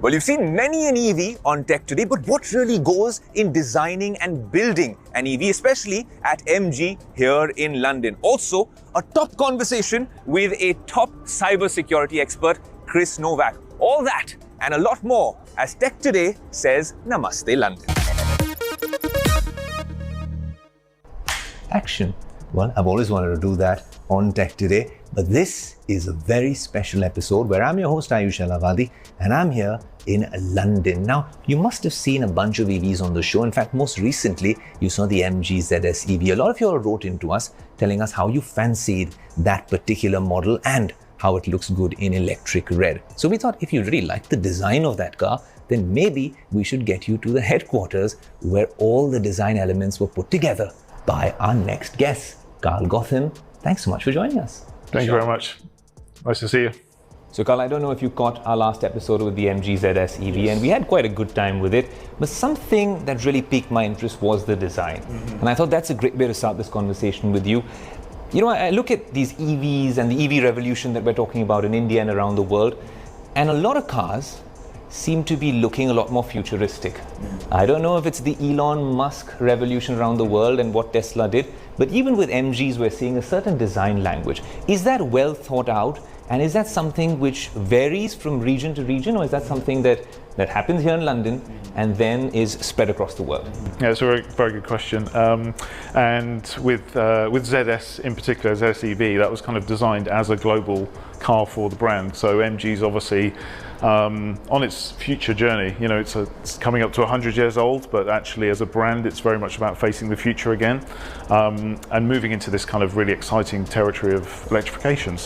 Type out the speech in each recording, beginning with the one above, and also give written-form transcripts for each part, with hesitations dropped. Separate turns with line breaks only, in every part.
Well, you've seen many an EV on Tech Today, but what really goes in designing and building an EV, especially at MG here in London? Also, a top conversation with a top cybersecurity expert, Chris Novak. All that and a lot more as Tech Today says Namaste London.
Action. Well, I've always wanted to do that on Tech Today, but this is a very special episode where I'm your host Aayush Ailawadi and I'm here in London. Now, you must have seen a bunch of EVs on the show. In fact, most recently, you saw the MG ZS EV. A lot of you all wrote into us telling us how you fancied that particular model and how it looks good in electric red. So we thought if you really like the design of that car, then maybe we should get you to the headquarters where all the design elements were put together by our next guest, Carl Gotham. Thanks so much for joining us.
Thank you very much. Nice to see you.
So Carl, I don't know if you caught our last episode with the MG ZS EV, and we had quite a good time with it, but something that really piqued my interest was the design. And I thought that's a great way to start this conversation with you. You know, I look at these EVs and the EV revolution that we're talking about in India and around the world, and a lot of cars seem to be looking a lot more futuristic. I don't know if it's the Elon Musk revolution around the world and what Tesla did, but even with MGs, we're seeing a certain design language. Is that well thought out? And is that something which varies from region to region, or is that something that happens here in London and then is spread across the world?
Yeah, it's a very, very good question. And with ZS in particular, ZS EV, that was kind of designed as a global car for the brand. So MG's obviously on its future journey. You know, it's coming up to 100 years old, but actually as a brand, it's very much about facing the future again and moving into this kind of really exciting territory of electrification.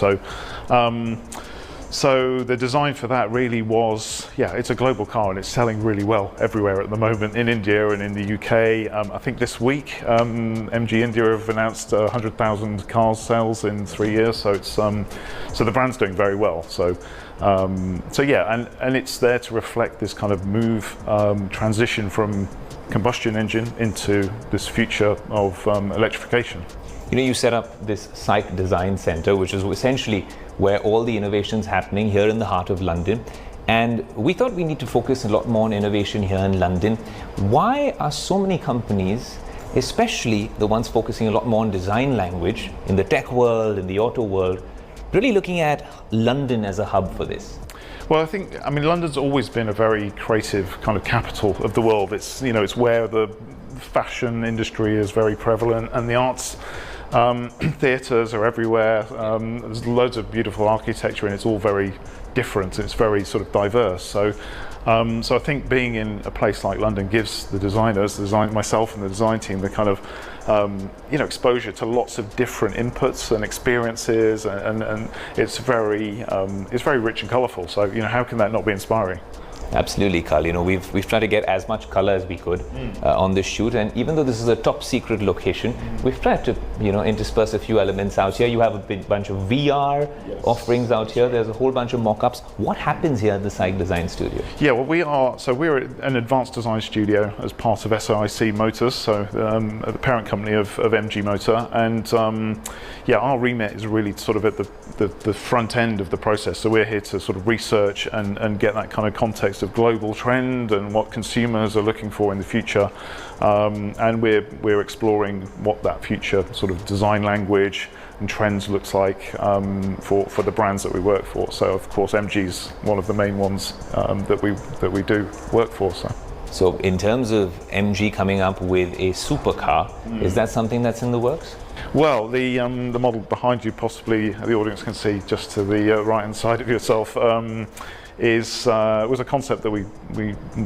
So the design for that really was, it's a global car and it's selling really well everywhere at the moment in India and in the UK. I think this week MG India have announced 100,000 cars sales in 3 years. So it's so the brand's doing very well. And it's there to reflect this kind of transition from combustion engine into this future of electrification.
You know, you set up this Site Design Center, which is essentially where all the innovation's happening here in the heart of London. And we thought we need to focus a lot more on innovation here in London. Why are so many companies, especially the ones focusing a lot more on design language in the tech world, in the auto world, really looking at London as a hub for this?
Well, I mean, London's always been a very creative kind of capital of the world. It's, you know, it's where the fashion industry is very prevalent and the arts. Theatres are everywhere. There's loads of beautiful architecture and it's all very different. It's very sort of diverse. So I think being in a place like London gives the designers, myself and the design team, the kind of exposure to lots of different inputs and experiences, and it's very rich and colourful. So you know, how can that not be inspiring?
Absolutely, Carl. You know, we've tried to get as much color as we could on this shoot, and even though this is a top secret location, we've tried to, you know, intersperse a few elements out here. You have a big bunch of VR offerings out here. There's a whole bunch of mock-ups. What happens here at the Site Design Studio? Yeah, well,
we're an advanced design studio as part of SAIC Motors, so the parent company of MG Motor, and our remit is really sort of at the front end of the process. So we're here to sort of research and get that kind of context of global trend and what consumers are looking for in the future, and we're exploring what that future sort of design language and trends looks like for the brands that we work for. So of course MG's one of the main ones that we do work for.
So in terms of MG coming up with a supercar, is that something that's in the works?
Well, the model behind you, possibly the audience can see just to the right hand side of yourself, was a concept that we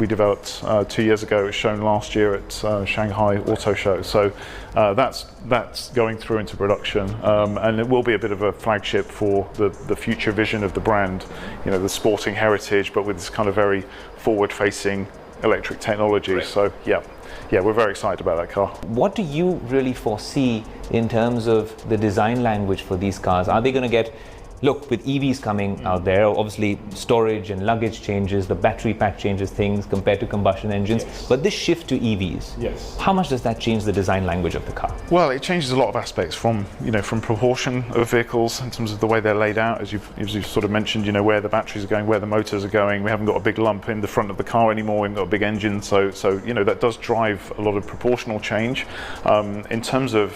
developed 2 years ago. It was shown last year at Shanghai Auto Show. So that's going through into production, and it will be a bit of a flagship for the future vision of the brand. You know, the sporting heritage, but with this kind of very forward-facing electric technology. Right. So we're very excited about that car.
What do you really foresee in terms of the design language for these cars? Are they going to get, look, with EVs coming out there, obviously storage and luggage changes, the battery pack changes things compared to combustion engines.
Yes.
But this shift to EVs,
Yes.
how much does that change the design language of the car?
Well, it changes a lot of aspects from proportion of vehicles in terms of the way they're laid out, as you've sort of mentioned, where the batteries are going, where the motors are going. We haven't got a big lump in the front of the car anymore. We've got a big engine, so that does drive a lot of proportional change. In terms of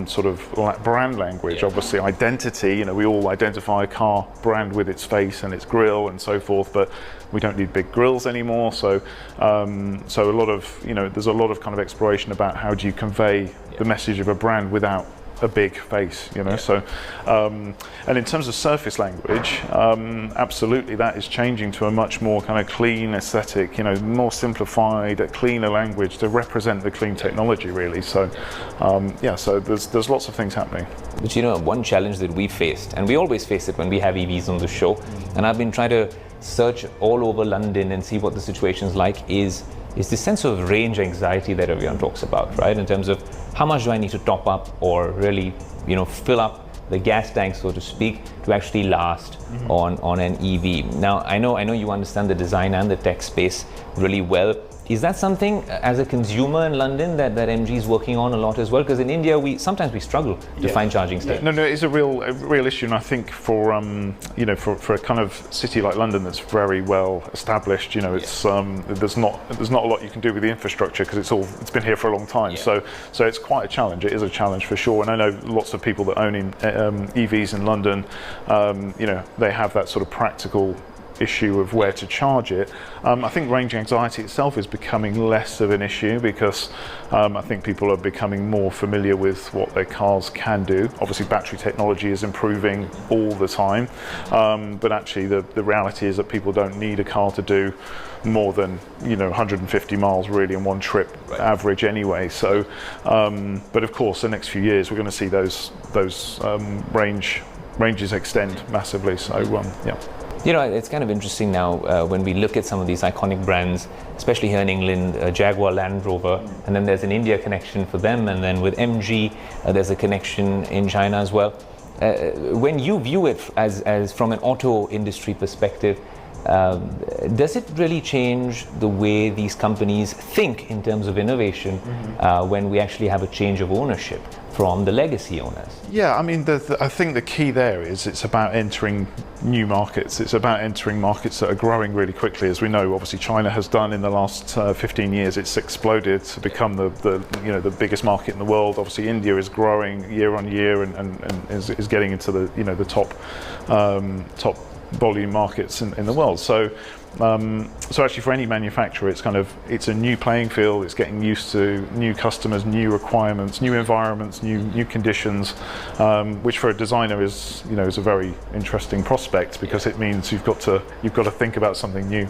sort of brand language, obviously identity. We all identify a car brand with its face and its grille and so forth, but we don't need big grills anymore. So a lot of there's a lot of kind of exploration about how do you convey the message of a brand without a big face, So, and in terms of surface language, absolutely that is changing to a much more kind of clean aesthetic, more simplified, cleaner language to represent the clean technology, really. So, so there's lots of things happening.
But one challenge that we faced, and we always face it when we have EVs on the show, and I've been trying to search all over London and see what the situation's like, is this sense of range anxiety that everyone talks about, right? In terms of how much do I need to top up or really, fill up the gas tank, so to speak, to actually last on an EV. Now, I know you understand the design and the tech space really well. Is that something as a consumer in London that MG is working on a lot as well? Because in India, we sometimes struggle to find charging stations.
No, it's a real issue, and I think for a kind of city like London that's very well established, it's there's not a lot you can do with the infrastructure because it's been here for a long time.
Yeah.
So it's quite a challenge. It is a challenge for sure, and I know lots of people that own EVs in London. They have that sort of practical issue of where to charge it. I think range anxiety itself is becoming less of an issue because I think people are becoming more familiar with what their cars can do. Obviously battery technology is improving all the time, but actually the reality is that people don't need a car to do more than 150 miles really in one trip average anyway. So but of course the next few years we're going to see those ranges extend massively. So yeah.
It's kind of interesting now when we look at some of these iconic brands, especially here in England, Jaguar Land Rover, and then there's an India connection for them, and then with MG, there's a connection in China as well. When you view it as from an auto industry perspective, does it really change the way these companies think in terms of innovation when we actually have a change of ownership from the legacy owners?
Yeah, I mean, I think the key there is it's about entering new markets. It's about entering markets that are growing really quickly. As we know, obviously China has done in the last 15 years. It's exploded to become the biggest market in the world. Obviously India is growing year on year and is getting into the top volume markets in the world. So actually for any manufacturer, it's a new playing field. It's getting used to new customers, new requirements, new environments, new conditions, which for a designer is a very interesting prospect because it means you've got to think about something new.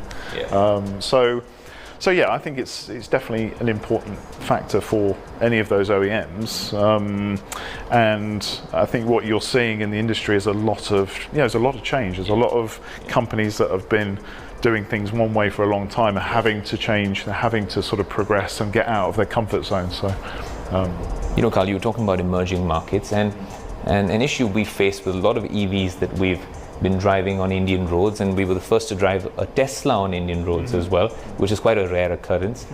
So yeah, I think it's definitely an important factor for any of those OEMs, and I think what you're seeing in the industry is a lot of change. There's a lot of companies that have been doing things one way for a long time are having to change. They're having to sort of progress and get out of their comfort zone. So,
Carl, you were talking about emerging markets, and an issue we face with a lot of EVs that we've been driving on Indian roads, and we were the first to drive a Tesla on Indian roads as well, which is quite a rare occurrence.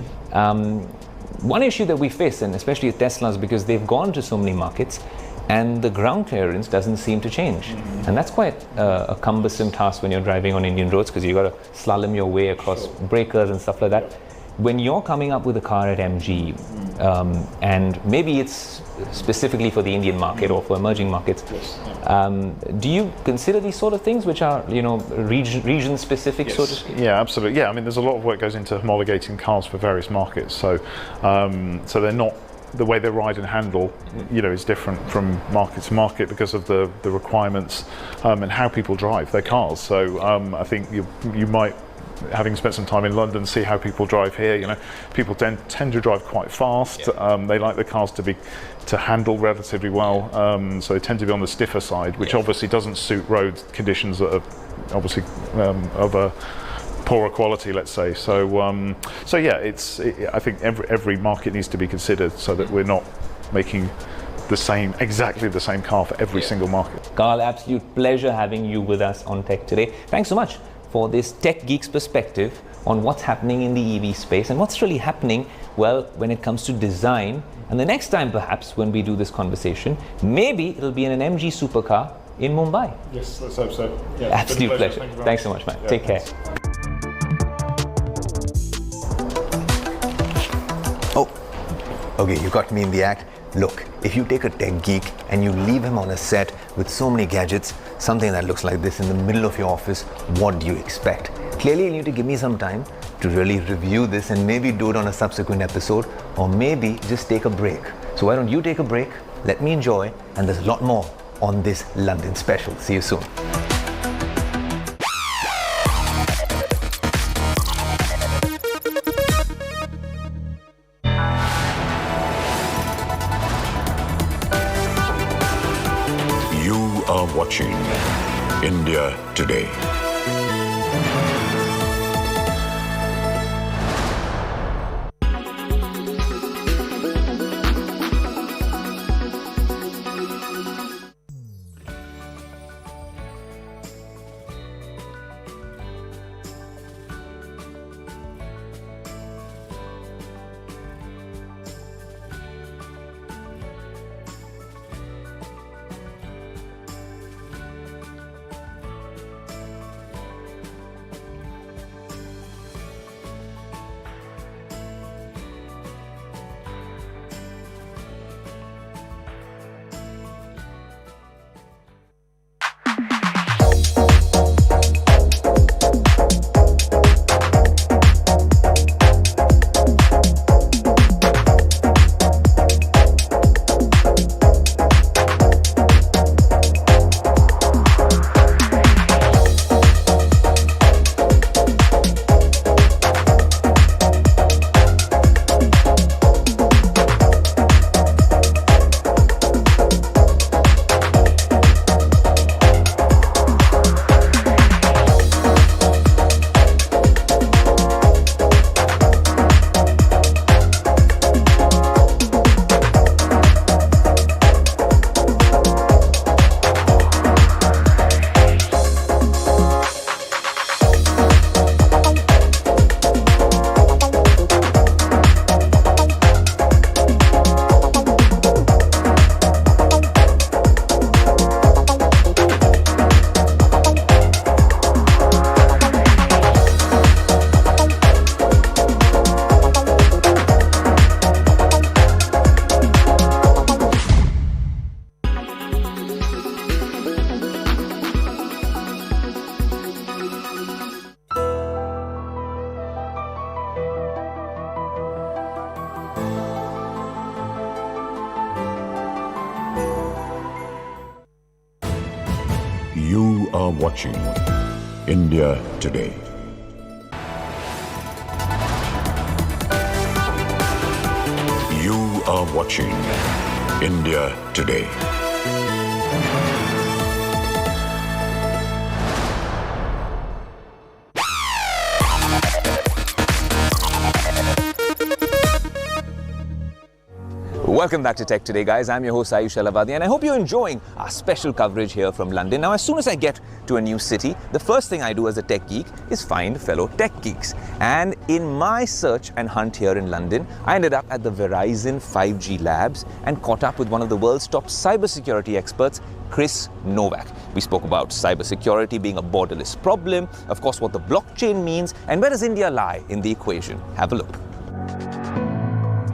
One issue that we face, and especially with Teslas, because they've gone to so many markets, and the ground clearance doesn't seem to change. And that's quite a cumbersome task when you're driving on Indian roads, because you've got to slalom your way across breakers and stuff like that. When you're coming up with a car at MG, and maybe it's specifically for the Indian market or for emerging markets, do you consider these sort of things, which are region specific, so to speak?
Yeah, absolutely. Yeah, I mean, there's a lot of work goes into homologating cars for various markets. So they're not, the way they ride and handle, is different from market to market because of the requirements and how people drive their cars. So I think you might, having spent some time in London, see how people drive here. People tend to drive quite fast. They like the cars to handle relatively well, so they tend to be on the stiffer side, which obviously doesn't suit road conditions that are obviously of a poorer quality, let's say. So yeah, I think every market needs to be considered so that we're not making exactly the same car for every single market.
Carl, absolute pleasure having you with us on Tech Today. Thanks so much for this Tech Geek's perspective on what's happening in the EV space and what's really happening, well, when it comes to design. And the next time, perhaps, when we do this conversation, maybe it'll be in an MG supercar in Mumbai.
Yes, let's hope so. Yeah,
absolute pleasure. Thanks so much, man. Take care.
Oh, okay, you got me in the act. Look, if you take a tech geek and you leave him on a set with so many gadgets, something that looks like this in the middle of your office, what do you expect? Clearly, you need to give me some time to really review this and maybe do it on a subsequent episode, or maybe just take a break. So why don't you take a break, let me enjoy, and there's a lot more on this London special. See you soon.
You are watching India Today. You are watching India Today. You are watching India Today.
Welcome back to Tech Today, guys. I'm your host, Aayush Ailawadi, and I hope you're enjoying our special coverage here from London. Now, as soon as I get to a new city, the first thing I do as a tech geek is find fellow tech geeks. And in my search and hunt here in London, I ended up at the Verizon 5G labs and caught up with one of the world's top cybersecurity experts, Chris Novak. We spoke about cybersecurity being a borderless problem, of course, what the blockchain means, and where does India lie in the equation. Have a look.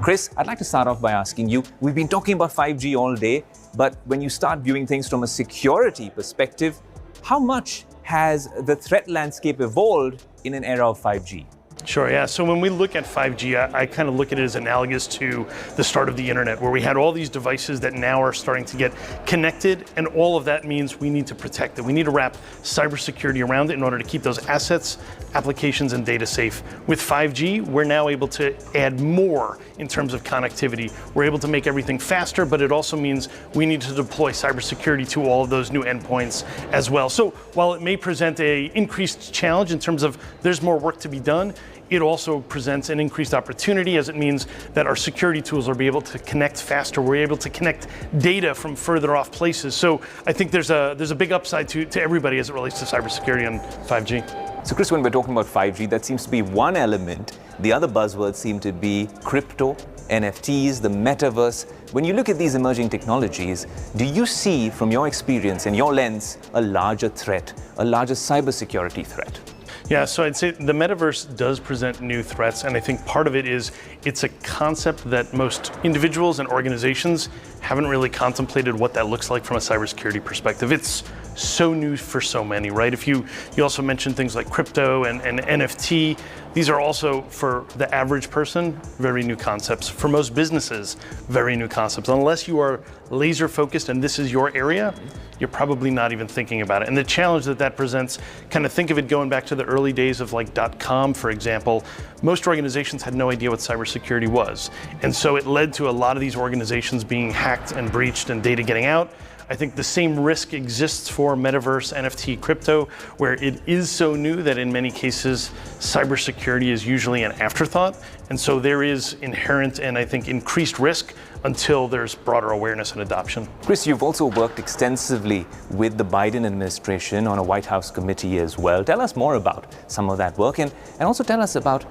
Chris, I'd like to start off by asking you, we've been talking about 5G all day, but when you start viewing things from a security perspective, how much has the threat landscape evolved in an era of 5G?
Sure, yeah. So when we look at 5G, I kind of look at it as analogous to the start of the internet, where we had all these devices that now are starting to get connected, and all of that means we need to protect it. We need to wrap cybersecurity around it in order to keep those assets, applications, and data safe. With 5G, we're now able to add more in terms of connectivity. We're able to make everything faster, but it also means we need to deploy cybersecurity to all of those new endpoints as well. So while it may present an increased challenge in terms of there's more work to be done, it also presents an increased opportunity, as it means that our security tools will be able to connect faster. We're able to connect data from further off places. So I think there's a big upside to everybody as it relates to cybersecurity and 5G.
So Chris, when we're talking about 5G, that seems to be one element. The other buzzwords seem to be crypto, NFTs, the metaverse. When you look at these emerging technologies, do you see, from your experience and your lens, a larger threat, a larger cybersecurity threat?
Yeah, so I'd say the metaverse does present new threats, and I think part of it is it's a concept that most individuals and organizations haven't really contemplated what that looks like from a cybersecurity perspective. It's so new for so many, right? If you also mentioned things like crypto and NFT, these are also, for the average person, very new concepts. For most businesses, very new concepts. Unless you are laser focused and this is your area, you're probably not even thinking about it. And the challenge that presents, kind of think of it going back to the early days of like .com, for example. Most organizations had no idea what cybersecurity was. And so it led to a lot of these organizations being hacked and breached and data getting out. I think the same risk exists for metaverse, NFT, crypto, where it is so new that in many cases, cybersecurity is usually an afterthought. And so there is inherent and I think increased risk until there's broader awareness and adoption.
Chris, you've also worked extensively with the Biden administration on a White House committee as well. Tell us more about some of that work and also tell us about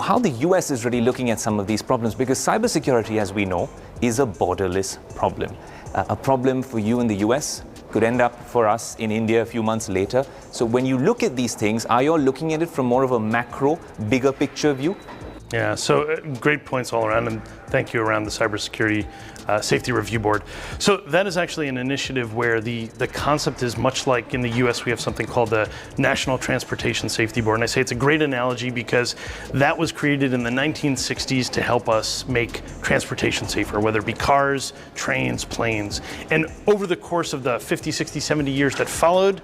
how the US is really looking at some of these problems, because cybersecurity, as we know, is a borderless problem. A problem for you in the US could end up for us in India a few months later. So when you look at these things, are you all looking at it from more of a macro, bigger picture view?
Yeah, so great points all around, and thank you around the Cybersecurity Safety Review Board. So that is actually an initiative where the concept is much like in the US we have something called the National Transportation Safety Board. And I say it's a great analogy because that was created in the 1960s to help us make transportation safer, whether it be cars, trains, planes. And over the course of the 50, 60, 70 years that followed,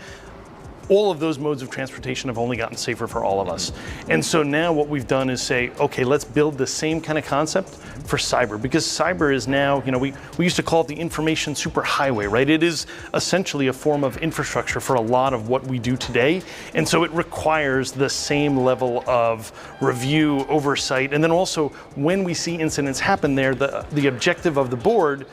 all of those modes of transportation have only gotten safer for all of us. And so now what we've done is say, okay, let's build the same kind of concept for cyber, because cyber is now, we used to call it the information superhighway, right? It is essentially a form of infrastructure for a lot of what we do today. And so it requires the same level of review, oversight, and then also when we see incidents happen there, the objective of the board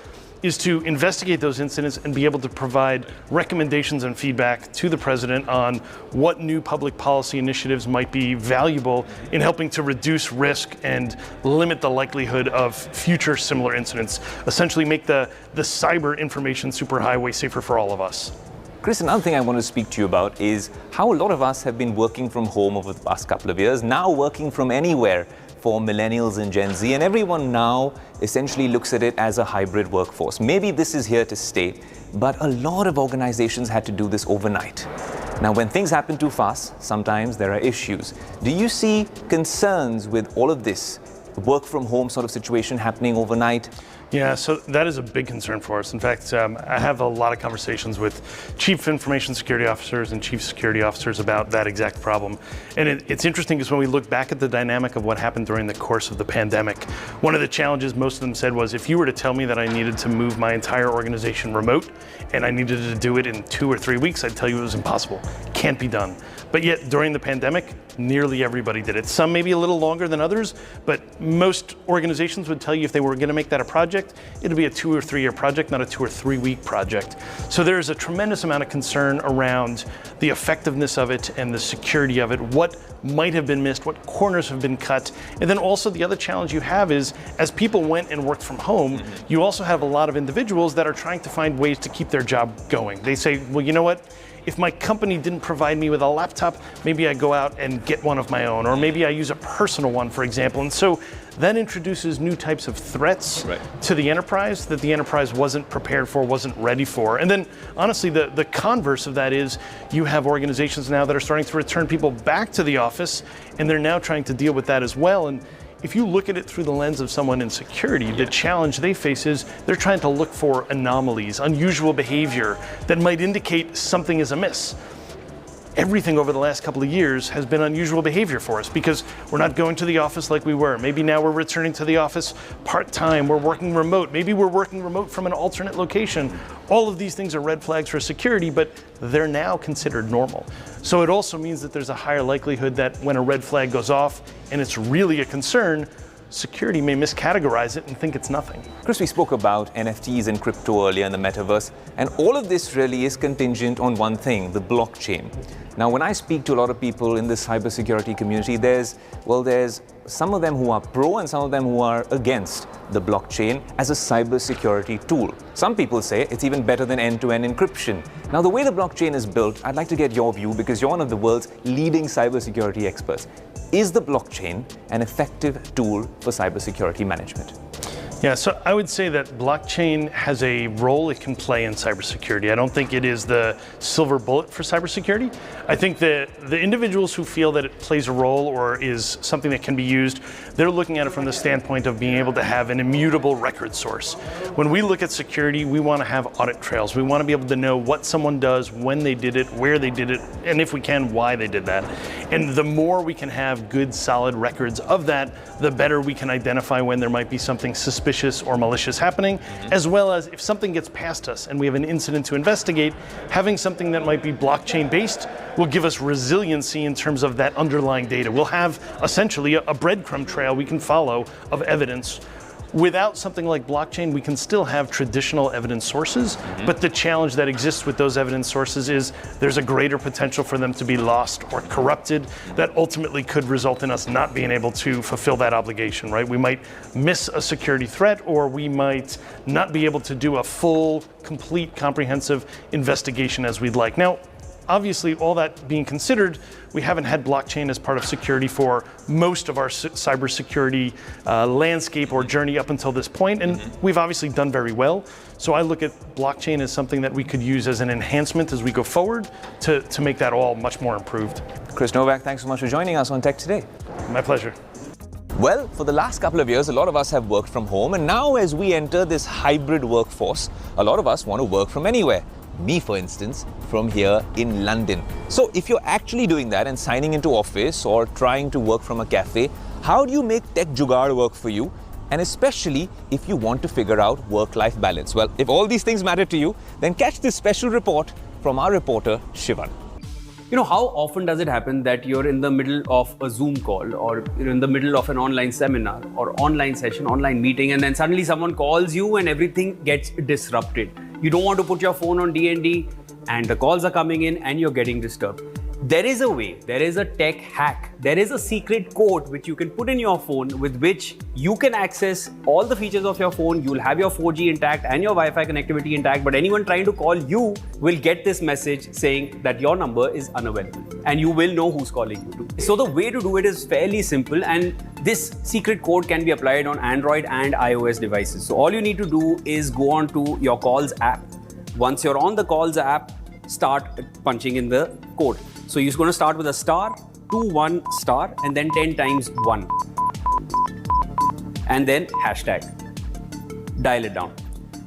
is to investigate those incidents and be able to provide recommendations and feedback to the president on what new public policy initiatives might be valuable in helping to reduce risk and limit the likelihood of future similar incidents. Essentially make the cyber information superhighway safer for all of us.
Chris, another thing I want to speak to you about is how a lot of us have been working from home over the past couple of years, now working from anywhere for millennials and Gen Z, and everyone now essentially looks at it as a hybrid workforce. Maybe this is here to stay, but a lot of organizations had to do this overnight. Now, when things happen too fast, sometimes there are issues. Do you see concerns with all of this work from home sort of situation happening overnight?
Yeah, so that is a big concern for us. In fact, I have a lot of conversations with chief information security officers and chief security officers about that exact problem. And it's interesting because when we look back at the dynamic of what happened during the course of the pandemic, one of the challenges most of them said was, if you were to tell me that I needed to move my entire organization remote and I needed to do it in 2 or 3 weeks, I'd tell you it was impossible. Can't be done. But yet during the pandemic, nearly everybody did it. Some maybe a little longer than others, but most organizations would tell you if they were going to make that a project, it'll be a 2 or 3 year project, not a 2 or 3 week project. So there's a tremendous amount of concern around the effectiveness of it and the security of it, what might have been missed, what corners have been cut. And then also the other challenge you have is, as people went and worked from home, you also have a lot of individuals that are trying to find ways to keep their job going. They say, well, you know what? If my company didn't provide me with a laptop, maybe I go out and get one of my own, or maybe I use a personal one, for example. And so that introduces new types of threats to the enterprise that the enterprise wasn't prepared for, wasn't ready for. And then honestly, the converse of that is you have organizations now that are starting to return people back to the office, and they're now trying to deal with that as well. And if you look at it through the lens of someone in security, the challenge they face is they're trying to look for anomalies, unusual behavior that might indicate something is amiss. everything over the last couple of years has been unusual behavior for us because we're not going to the office like we were. Maybe now we're returning to the office part-time, we're working remote, maybe we're working remote from an alternate location. All of these things are red flags for security, but they're now considered normal. So it also means that there's a higher likelihood that when a red flag goes off and it's really a concern, security may miscategorize it and think it's nothing.
Chris, we spoke about NFTs and crypto earlier in the metaverse, and all of this really is contingent on one thing, the blockchain. Now, when I speak to a lot of people in the cybersecurity community, there's some of them who are pro and some of them who are against the blockchain as a cybersecurity tool. Some people say it's even better than end-to-end encryption. Now, the way the blockchain is built, I'd like to get your view because you're one of the world's leading cybersecurity experts. Is the blockchain an effective tool for cybersecurity management?
Yeah, so I would say that blockchain has a role it can play in cybersecurity. I don't think it is the silver bullet for cybersecurity. I think that the individuals who feel that it plays a role or is something that can be used, they're looking at it from the standpoint of being able to have an immutable record source. When we look at security, we want to have audit trails. We want to be able to know what someone does, when they did it, where they did it, and if we can, why they did that. And the more we can have good, solid records of that, the better we can identify when there might be something suspicious or malicious happening, as well as if something gets past us and we have an incident to investigate, having something that might be blockchain based will give us resiliency in terms of that underlying data. We'll have essentially a breadcrumb trail we can follow of evidence. Without something like blockchain, we can still have traditional evidence sources, but the challenge that exists with those evidence sources is there's a greater potential for them to be lost or corrupted that ultimately could result in us not being able to fulfill that obligation, right? We might miss a security threat, or we might not be able to do a full, complete, comprehensive investigation as we'd like. Now, obviously, all that being considered, we haven't had blockchain as part of security for most of our cybersecurity landscape or journey up until this point, and we've obviously done very well. So I look at blockchain as something that we could use as an enhancement as we go forward to make that all much more improved.
Chris Novak, thanks so much for joining us on Tech Today.
My pleasure.
Well, for the last couple of years, a lot of us have worked from home, and now as we enter this hybrid workforce, a lot of us want to work from anywhere. Me, for instance, from here in London. So if you're actually doing that and signing into office or trying to work from a cafe, how do you make Tech Jugaad work for you? And especially if you want to figure out work-life balance. Well, if all these things matter to you, then catch this special report from our reporter, Shivan.
You know, how often does it happen that you're in the middle of a Zoom call or you're in the middle of an online seminar or online session, online meeting, and then suddenly someone calls you and everything gets disrupted. You don't want to put your phone on D&D and the calls are coming in and you're getting disturbed. There is a way, there is a tech hack, there is a secret code which you can put in your phone with which you can access all the features of your phone. You'll have your 4G intact and your Wi-Fi connectivity intact, but anyone trying to call you will get this message saying that your number is unavailable and you will know who's calling you to. So the way to do it is fairly simple, and this secret code can be applied on Android and iOS devices. So all you need to do is go on to your Calls app. Once you're on the Calls app, start punching in the code. So you're going to start with a *21* and then 10 times 1 and then hashtag. Dial it down.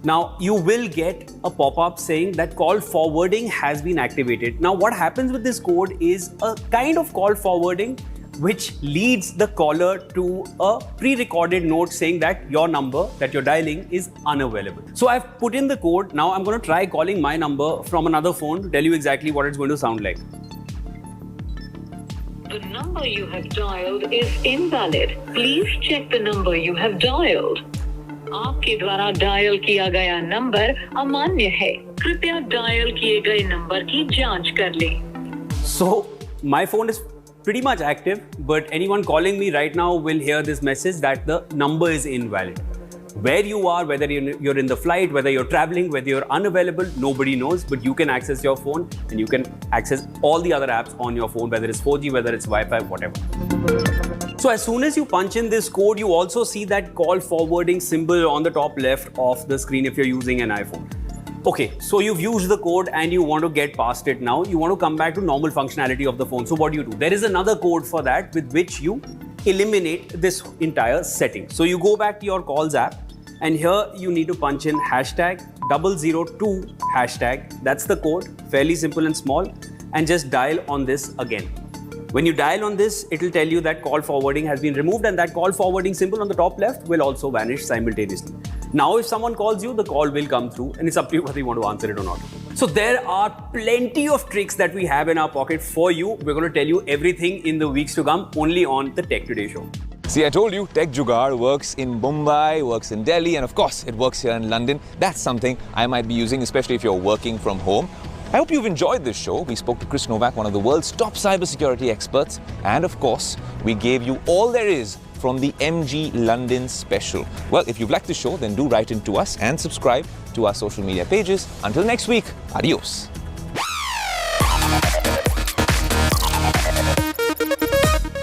Now you will get a pop-up saying that call forwarding has been activated. Now what happens with this code is a kind of call forwarding which leads the caller to a pre-recorded note saying that your number that you're dialing is unavailable. So I've put in the code. Now I'm going to try calling my number from another phone to tell you exactly what it's going to sound like.
The number you have dialed is invalid. Please check the number you have dialed. आपके द्वारा dial किया गया number अमान्य है. कृपया dial किए गए number की जांच कर लें.
So my phone is pretty much active, but anyone calling me right now will hear this message that the number is invalid. Where you are, whether you're in the flight, whether you're traveling, whether you're unavailable, nobody knows, but you can access your phone and you can access all the other apps on your phone, whether it's 4G, whether it's Wi-Fi, whatever. So as soon as you punch in this code, you also see that call forwarding symbol on the top left of the screen if you're using an iPhone. Okay, so you've used the code and you want to get past it now. You want to come back to normal functionality of the phone. So what do? There is another code for that with which you eliminate this entire setting. So you go back to your Calls app and here you need to punch in hashtag 002 hashtag. That's the code, fairly simple and small. and just dial on this again. When you dial on this, it will tell you that call forwarding has been removed, and that call forwarding symbol on the top left will also vanish simultaneously. Now, if someone calls you, the call will come through, and it's up to you whether you want to answer it or not. So there are plenty of tricks that we have in our pocket for you. We're going to tell you everything in the weeks to come, only on the Tech Today show.
See, I told you, Tech Jugaad works in Mumbai, works in Delhi, and of course, it works here in London. That's something I might be using, especially if you're working from home. I hope you've enjoyed this show. We spoke to Chris Novak, one of the world's top cybersecurity experts. And of course, we gave you all there is from the MG London special. Well, if you've liked the show, then do write in to us and subscribe to our social media pages. Until next week, adios.